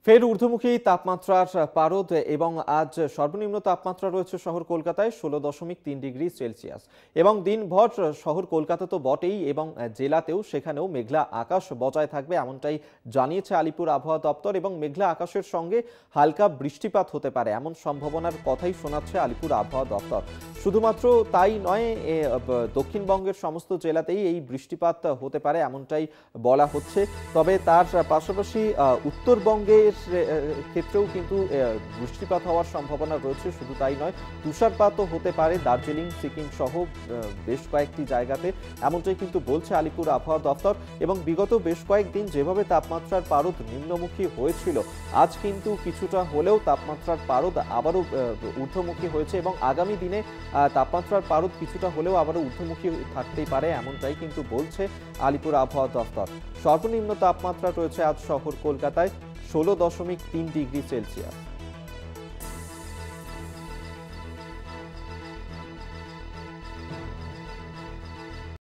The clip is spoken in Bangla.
ফের ঊর্ধ্বমুখী তাপমাত্রার পারদ এবং আজ সর্বনিম্ন তাপমাত্রা রয়েছে শহর কলকাতায় 16.3 ডিগ্রি সেলসিয়াস এবং দিনভর শহর কলকাতা তো বটেই এবং জেলাতেও সেখানেও মেঘলা আকাশ বজায় থাকবে এমনটাই জানিয়েছে আলিপুর আবহাওয়া দপ্তর এবং মেঘলা আকাশের সঙ্গে হালকা বৃষ্টিপাত হতে পারে এমন সম্ভাবনার কথাই শোনাচ্ছে আলিপুর আবহাওয়া দপ্তর। শুধুমাত্র তাই নয়, দক্ষিণবঙ্গের সমস্ত জেলাতেই এই বৃষ্টিপাত হতে পারে এমনটাই বলা হচ্ছে। তবে তার পাশাপাশি উত্তরবঙ্গের ক্ষেত্রেও কিন্তু বৃষ্টিপাত হওয়ার সম্ভাবনা রয়েছে। শুধু তাই নয়, তুষারপাতও হতে পারে দার্জিলিং, সিকিম সহ বেশ কয়েকটি জায়গাতে, এমনটাই কিন্তু বলছে আলিপুর আবহাওয়া দপ্তর। এবং বিগত বেশ কয়েকদিন যেভাবে তাপমাত্রার পারদ নিম্নমুখী হয়েছিল, আজ কিন্তু কিছুটা হলেও তাপমাত্রার পারদ আবারও ঊর্ধ্বমুখী হয়েছে এবং আগামী দিনে তাপমাত্রার পারদ কিছুটা হলেও আবারও ঊর্ধ্বমুখী থাকতেই পারে এমনটাই কিন্তু বলছে আলিপুর আবহাওয়া দপ্তর। সর্বনিম্ন তাপমাত্রা রয়েছে আজ শহর কলকাতায় 16.3 ডিগ্রি সেলসিয়াস।